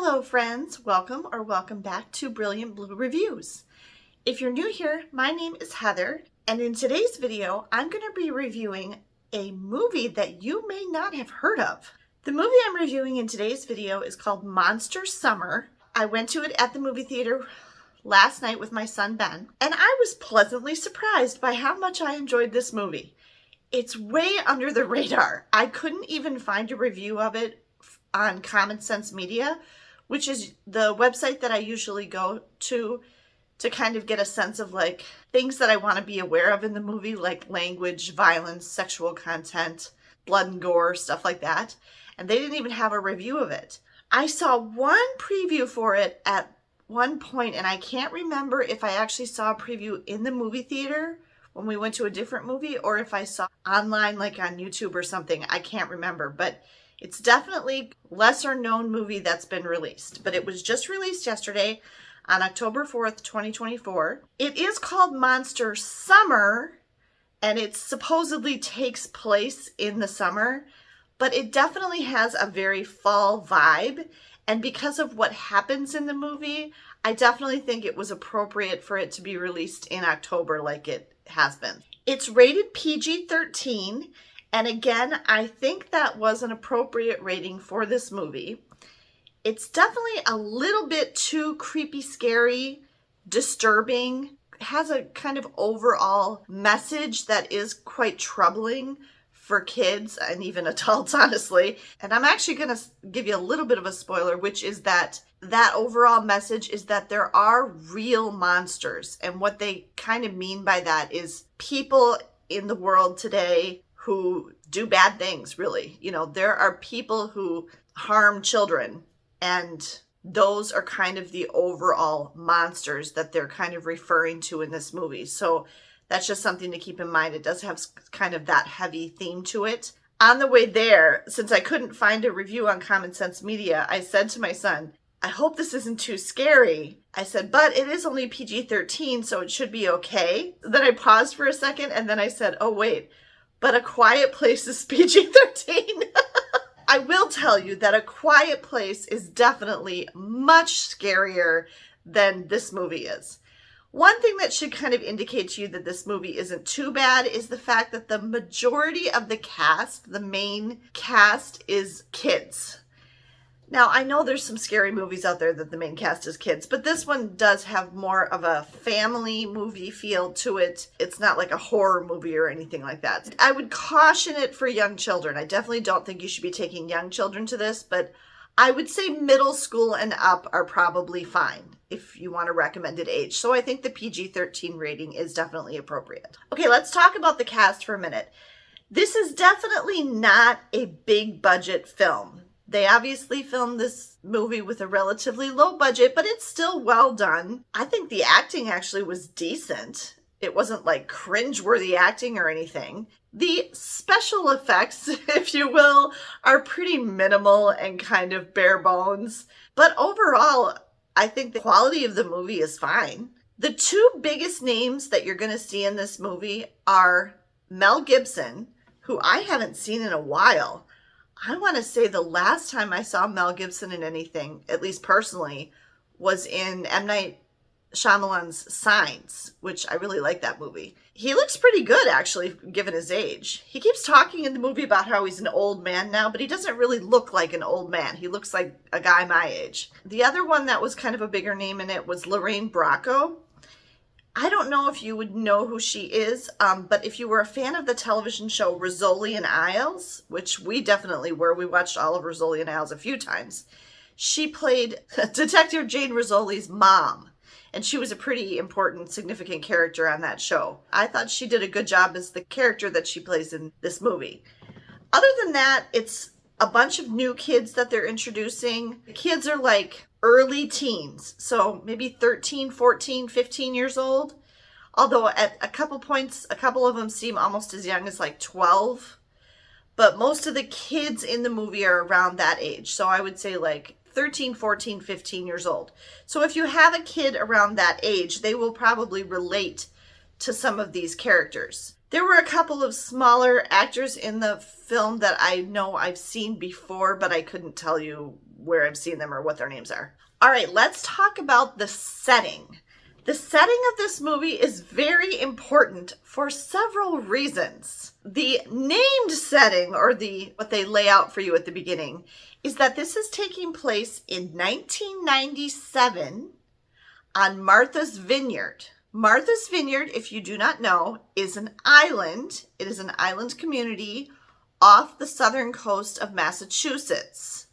Hello friends, welcome back to Brilliant Blue Reviews. If you're new here, my name is Heather, and in today's video, I'm going to be reviewing a movie that you may not have heard of. The movie I'm reviewing in today's video is called Monster Summer. I went to it at the movie theater last night with my son Ben, and I was pleasantly surprised by how much I enjoyed this movie. It's way under the radar. I couldn't even find a review of it on Common Sense Media, which is the website that I usually go to kind of get a sense of like things that I want to be aware of in the movie, like language, violence, sexual content, blood and gore, stuff like that. And they didn't even have a review of it. I saw one preview for it at one point, and I can't remember if I actually saw a preview in the movie theater when we went to a different movie or if I saw online like on YouTube or something. I can't remember, but it's definitely a lesser known movie that's been released, but it was just released yesterday on October 4th, 2024. It is called Monster Summer, and it supposedly takes place in the summer, but it definitely has a very fall vibe. And because of what happens in the movie, I definitely think it was appropriate for it to be released in October like it has been. It's rated PG-13. And again, I think that was an appropriate rating for this movie. It's definitely a little bit too creepy, scary, disturbing. It has a kind of overall message that is quite troubling for kids and even adults, honestly. And I'm actually going to give you a little bit of a spoiler, which is that overall message is that there are real monsters. And what they kind of mean by that is people in the world today who do bad things, really. You know, there are people who harm children, and those are kind of the overall monsters that they're kind of referring to in this movie. So that's just something to keep in mind. It does have kind of that heavy theme to it. On the way there, since I couldn't find a review on Common Sense Media, I said to my son, I hope this isn't too scary. I said, but it is only PG-13, so it should be okay. Then I paused for a second, and then I said, oh, wait. But A Quiet Place is PG-13. I will tell you that A Quiet Place is definitely much scarier than this movie is. One thing that should kind of indicate to you that this movie isn't too bad is the fact that the majority of the cast, the main cast, is kids. Now, I know there's some scary movies out there that the main cast is kids, but this one does have more of a family movie feel to it. It's not like a horror movie or anything like that. I would caution it for young children. I definitely don't think you should be taking young children to this, but I would say middle school and up are probably fine if you want a recommended age. So I think the PG-13 rating is definitely appropriate. Okay, let's talk about the cast for a minute. This is definitely not a big budget film. They obviously filmed this movie with a relatively low budget, but it's still well done. I think the acting actually was decent. It wasn't like cringeworthy acting or anything. The special effects, if you will, are pretty minimal and kind of bare bones. But overall, I think the quality of the movie is fine. The two biggest names that you're going to see in this movie are Mel Gibson, who I haven't seen in a while. I want to say the last time I saw Mel Gibson in anything, at least personally, was in M. Night Shyamalan's Signs, which I really like that movie. He looks pretty good, actually, given his age. He keeps talking in the movie about how he's an old man now, but he doesn't really look like an old man. He looks like a guy my age. The other one that was kind of a bigger name in it was Lorraine Bracco. I don't know if you would know who she is, but if you were a fan of the television show Rizzoli and Isles, which we definitely were, we watched all of Rizzoli and Isles a few times, she played Detective Jane Rizzoli's mom, and she was a pretty important, significant character on that show. I thought she did a good job as the character that she plays in this movie. Other than that, it's a bunch of new kids that they're introducing. The kids are like early teens, so maybe 13, 14, 15 years old. Although at a couple points, a couple of them seem almost as young as like 12. But most of the kids in the movie are around that age. So I would say like 13, 14, 15 years old. So if you have a kid around that age, they will probably relate to some of these characters. There were a couple of smaller actors in the film that I know I've seen before, but I couldn't tell you where I've seen them or what their names are. All right, let's talk about the setting. The setting of this movie is very important for several reasons. The named setting, or what they lay out for you at the beginning, is that this is taking place in 1997 on Martha's Vineyard. Martha's Vineyard, if you do not know, is an island. It is an island community off the southern coast of Massachusetts.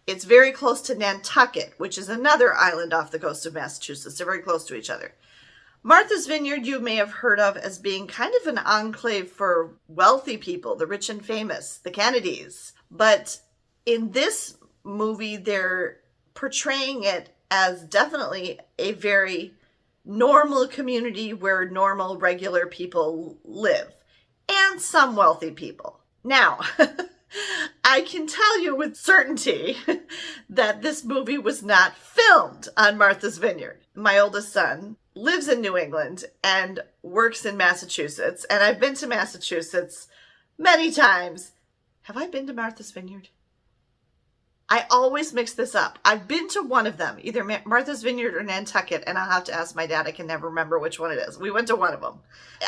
It's very close to Nantucket, which is another island off the coast of Massachusetts. They're very close to each other. Martha's Vineyard you may have heard of as being kind of an enclave for wealthy people, the rich and famous, the Kennedys. But in this movie, they're portraying it as definitely a very normal community where normal, regular people live, and some wealthy people. Now, I can tell you with certainty that this movie was not filmed on Martha's Vineyard. My oldest son lives in New England and works in Massachusetts, and I've been to Massachusetts many times. Have I been to Martha's Vineyard? I always mix this up. I've been to one of them, either Martha's Vineyard or Nantucket, and I'll have to ask my dad. I can never remember which one it is. We went to one of them.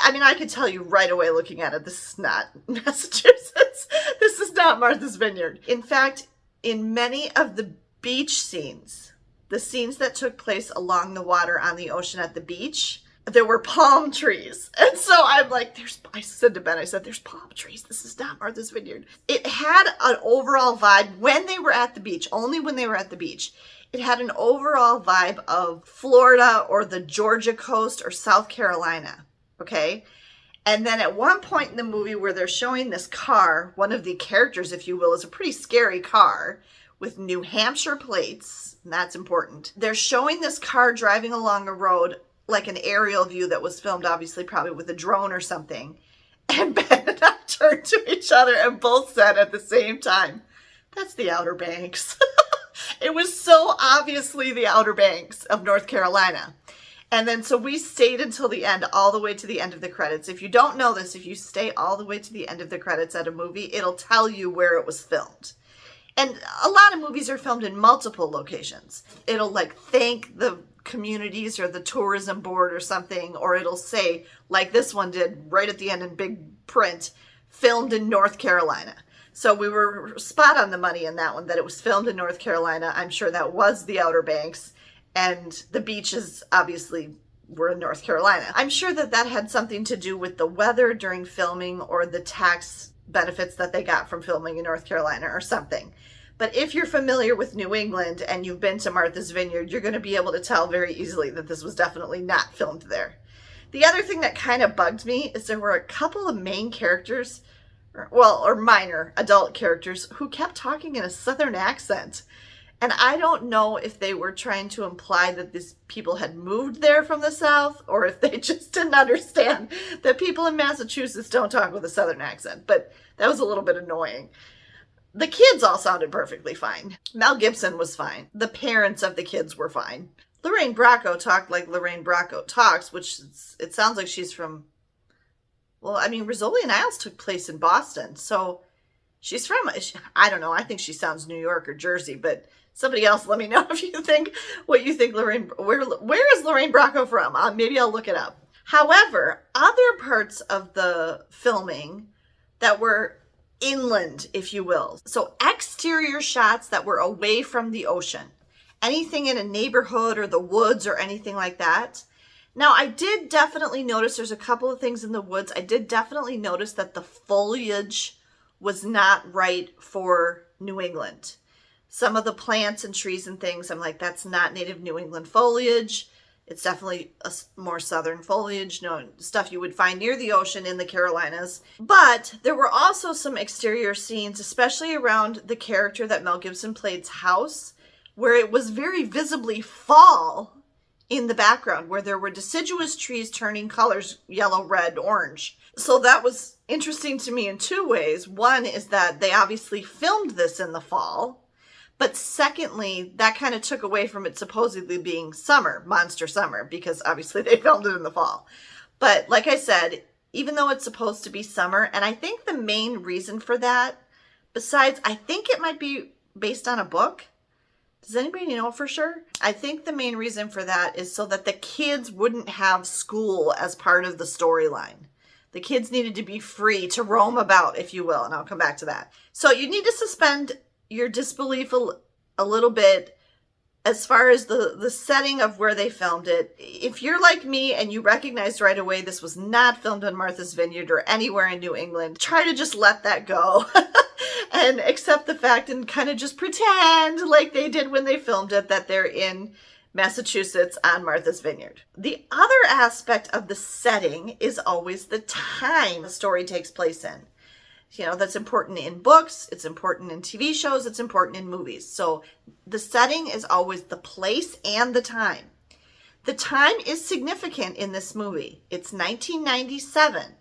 I mean, I could tell you right away looking at it, this is not Massachusetts. This is not Martha's Vineyard. In fact, in many of the beach scenes, the scenes that took place along the water on the ocean at the beach, there were palm trees. And so I'm like, I said to Ben, there's palm trees. This is not Martha's Vineyard. It had an overall vibe when they were at the beach, only when they were at the beach. It had an overall vibe of Florida or the Georgia coast or South Carolina, okay? And then at one point in the movie where they're showing this car, one of the characters, if you will, is a pretty scary car with New Hampshire plates, and that's important. They're showing this car driving along a road, like an aerial view that was filmed, obviously, probably with a drone or something. And Ben and I turned to each other and both said at the same time, that's the Outer Banks. It was so obviously the Outer Banks of North Carolina. And then so we stayed until the end, all the way to the end of the credits. If you don't know this, if you stay all the way to the end of the credits at a movie, it'll tell you where it was filmed. And a lot of movies are filmed in multiple locations. It'll like thank the communities or the tourism board or something, or it'll say, like this one did right at the end in big print, filmed in North Carolina. So we were spot on the money in that one, that it was filmed in North Carolina. I'm sure that was the Outer Banks, and the beaches obviously were in North Carolina. I'm sure that had something to do with the weather during filming or the tax benefits that they got from filming in North Carolina or something. But if you're familiar with New England and you've been to Martha's Vineyard, you're going to be able to tell very easily that this was definitely not filmed there. The other thing that kind of bugged me is there were a couple of main characters, or minor adult characters, who kept talking in a Southern accent. And I don't know if they were trying to imply that these people had moved there from the South, or if they just didn't understand that people in Massachusetts don't talk with a Southern accent. But that was a little bit annoying. The kids all sounded perfectly fine. Mel Gibson was fine. The parents of the kids were fine. Lorraine Bracco talked like Lorraine Bracco talks, which it sounds like she's from, well, I mean, Rizzoli and Isles took place in Boston. So she's from, I don't know, I think she sounds New York or Jersey, but somebody else let me know if you think what you think where is Lorraine Bracco from? Maybe I'll look it up. However, other parts of the filming that were inland, if you will. So exterior shots that were away from the ocean. Anything in a neighborhood or the woods or anything like that. Now, I did definitely notice there's a couple of things in the woods. I did definitely notice that the foliage was not right for New England. Some of the plants and trees and things, I'm like, that's not native New England foliage. It's definitely a more southern foliage, stuff you would find near the ocean in the Carolinas. But there were also some exterior scenes, especially around the character that Mel Gibson played's house, where it was very visibly fall in the background, where there were deciduous trees turning colors, yellow, red, orange. So that was interesting to me in two ways. One is that they obviously filmed this in the fall. But secondly, that kind of took away from it supposedly being summer, monster summer, because obviously they filmed it in the fall. But like I said, even though it's supposed to be summer, and I think the main reason for that, besides, I think it might be based on a book. Does anybody know for sure? I think the main reason for that is so that the kids wouldn't have school as part of the storyline. The kids needed to be free to roam about, if you will, and I'll come back to that. So you need to suspend your disbelief a little bit as far as the setting of where they filmed it. If you're like me and you recognized right away this was not filmed in Martha's Vineyard or anywhere in New England, try to just let that go and accept the fact and kind of just pretend like they did when they filmed it, that they're in Massachusetts on Martha's Vineyard. The other aspect of the setting is always the time the story takes place in. You know, that's important in books, it's important in TV shows, it's important in movies. So the setting is always the place and the time. The time is significant in this movie. It's 1997.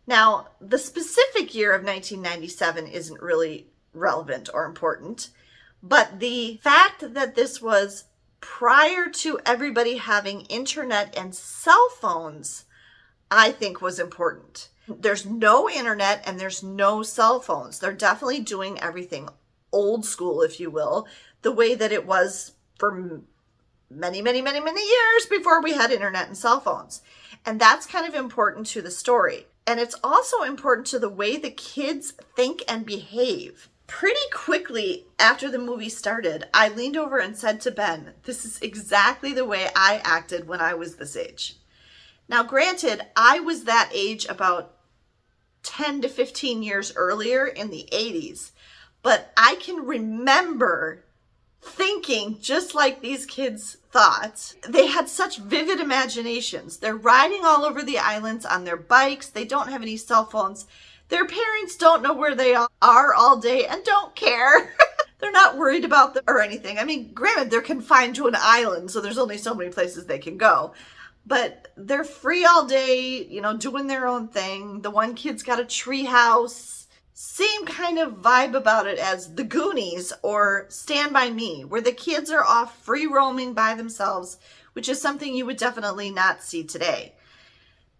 Now, the specific year of 1997 isn't really relevant or important, but the fact that this was prior to everybody having internet and cell phones, I think was important. There's no internet and there's no cell phones. They're definitely doing everything old school, if you will, the way that it was for many years before we had internet and cell phones. And that's kind of important to the story. And it's also important to the way the kids think and behave. Pretty quickly after the movie started, I leaned over and said to Ben, this is exactly the way I acted when I was this age. Now, granted, I was that age about 10 to 15 years earlier in the 80s, but I can remember thinking just like these kids thought. They had such vivid imaginations. They're riding all over the islands on their bikes. They don't have any cell phones. Their parents don't know where they are all day and don't care. They're not worried about them or anything. I mean, granted, they're confined to an island, so there's only so many places they can go. But they're free all day, you know, doing their own thing. The one kid's got a tree house. Same kind of vibe about it as The Goonies or Stand By Me, where the kids are off free roaming by themselves, which is something you would definitely not see today.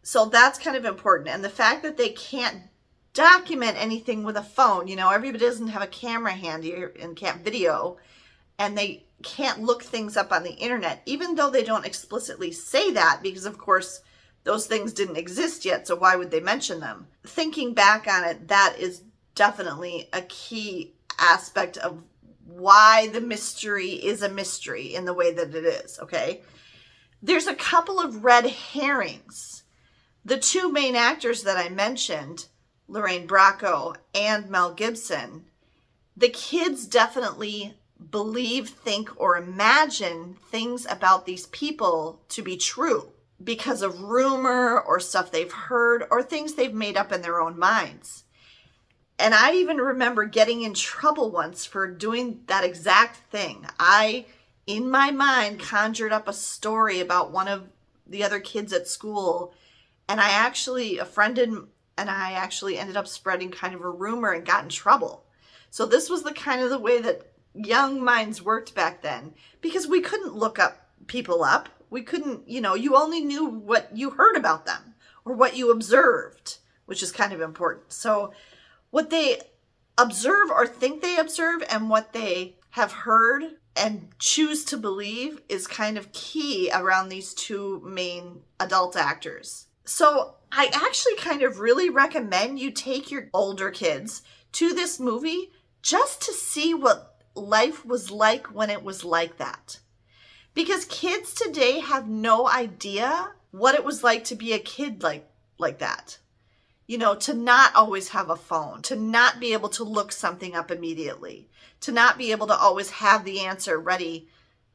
So that's kind of important. And the fact that they can't document anything with a phone, you know, everybody doesn't have a camera handy and can't video, and they can't look things up on the internet, even though they don't explicitly say that, because of course those things didn't exist yet, so why would they mention them? Thinking back on it, that is definitely a key aspect of why the mystery is a mystery in the way that it is, okay? There's a couple of red herrings. The two main actors that I mentioned, Lorraine Bracco and Mel Gibson, the kids definitely believe, think, or imagine things about these people to be true because of rumor or stuff they've heard or things they've made up in their own minds. And I even remember getting in trouble once for doing that exact thing. I, in my mind, conjured up a story about one of the other kids at school, and a friend and I actually ended up spreading kind of a rumor and got in trouble. So this was the kind of the way that young minds worked back then, because we couldn't look up people up. We couldn't, you know, you only knew what you heard about them or what you observed, which is kind of important. So what they observe or think they observe and what they have heard and choose to believe is kind of key around these two main adult actors. So I actually kind of really recommend you take your older kids to this movie just to see what life was like when it was like that. Because kids today have no idea what it was like to be a kid like that. You know, to not always have a phone, to not be able to look something up immediately, to not be able to always have the answer ready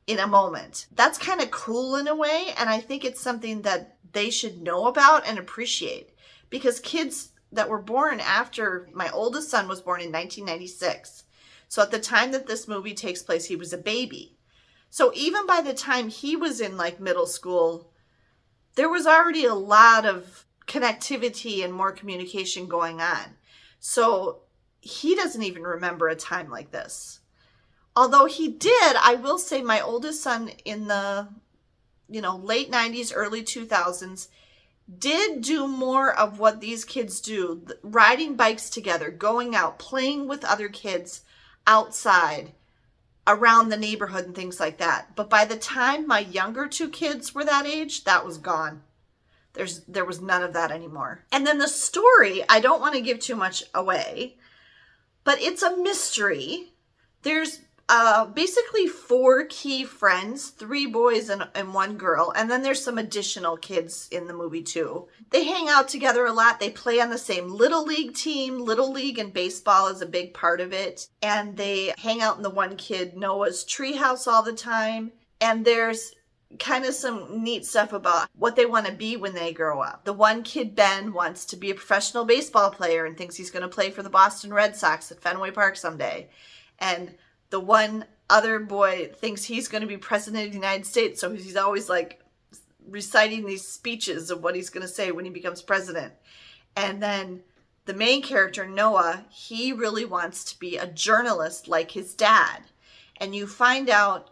in a moment. That's kind of cool in a way, and I think it's something that they should know about and appreciate. Because kids that were born after, my oldest son was born in 1996. So at the time that this movie takes place, he was a baby. So even by the time he was in like middle school, there was already a lot of connectivity and more communication going on. So he doesn't even remember a time like this. Although he did, I will say my oldest son in the, late 90s, early 2000s, did do more of what these kids do, riding bikes together, going out, playing with other kids outside, around the neighborhood and things like that. But by the time my younger two kids were that age, that was gone. There was none of that anymore. And then the story, I don't want to give too much away, but it's a mystery. There's basically 4 key friends, 3 boys and 1 girl. And then there's some additional kids in the movie too. They hang out together a lot. They play on the same Little League team. Little League and baseball is a big part of it. And they hang out in the one kid Noah's treehouse all the time. And there's kind of some neat stuff about what they want to be when they grow up. The one kid, Ben, wants to be a professional baseball player and thinks he's going to play for the Boston Red Sox at Fenway Park someday. And the one other boy thinks he's going to be president of the United States, so he's always like reciting these speeches of what he's going to say when he becomes president. And then the main character, Noah, he really wants to be a journalist like his dad. And you find out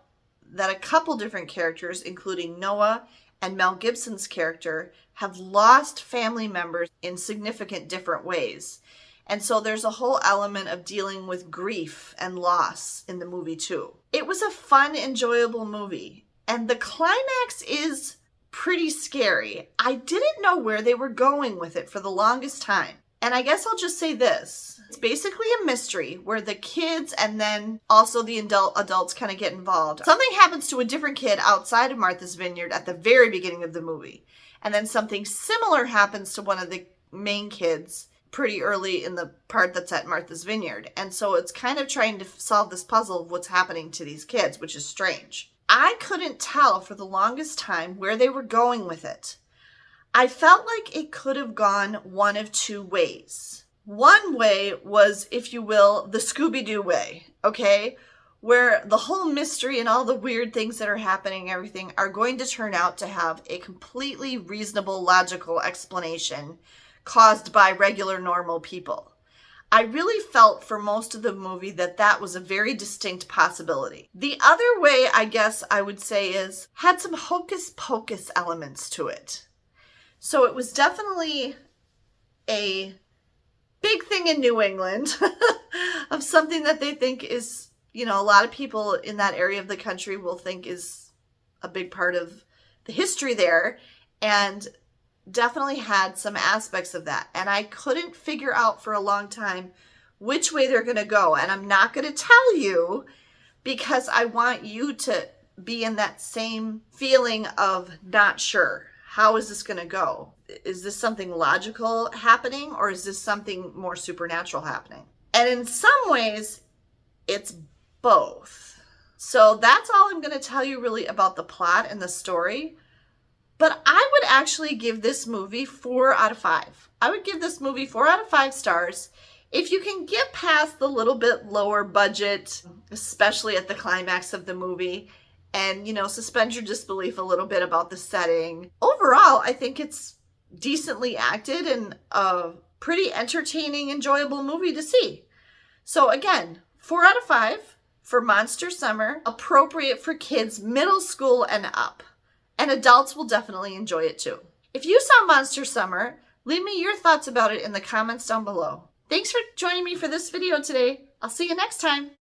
that a couple different characters, including Noah and Mel Gibson's character, have lost family members in significant different ways. And so there's a whole element of dealing with grief and loss in the movie too. It was a fun, enjoyable movie. And the climax is pretty scary. I didn't know where they were going with it for the longest time. And I guess I'll just say this. It's basically a mystery where the kids and then also the adults kind of get involved. Something happens to a different kid outside of Martha's Vineyard at the very beginning of the movie. And then something similar happens to one of the main kids pretty early in the part that's at Martha's Vineyard. And so it's kind of trying to solve this puzzle of what's happening to these kids, which is strange. I couldn't tell for the longest time where they were going with it. I felt like it could have gone one of 2 ways. One way was, if you will, the Scooby-Doo way, okay? Where the whole mystery and all the weird things that are happening, everything, are going to turn out to have a completely reasonable, logical explanation caused by regular, normal people. I really felt for most of the movie that that was a very distinct possibility. The other way, I guess I would say, is had some hocus pocus elements to it. So it was definitely a big thing in New England of something that they think is, you know, a lot of people in that area of the country will think is a big part of the history there. And definitely had some aspects of that. And I couldn't figure out for a long time which way they're going to go. And I'm not going to tell you because I want you to be in that same feeling of not sure. How is this going to go? Is this something logical happening or is this something more supernatural happening? And in some ways, it's both. So that's all I'm going to tell you really about the plot and the story. But I would actually give this movie 4 out of 5. I would give this movie 4 out of 5 stars. If you can get past the little bit lower budget, especially at the climax of the movie, and, you know, suspend your disbelief a little bit about the setting. Overall, I think it's decently acted and a pretty entertaining, enjoyable movie to see. So again, 4 out of 5 for Monster Summer, appropriate for kids middle school and up. And adults will definitely enjoy it too. If you saw Monster Summer, leave me your thoughts about it in the comments down below. Thanks for joining me for this video today. I'll see you next time.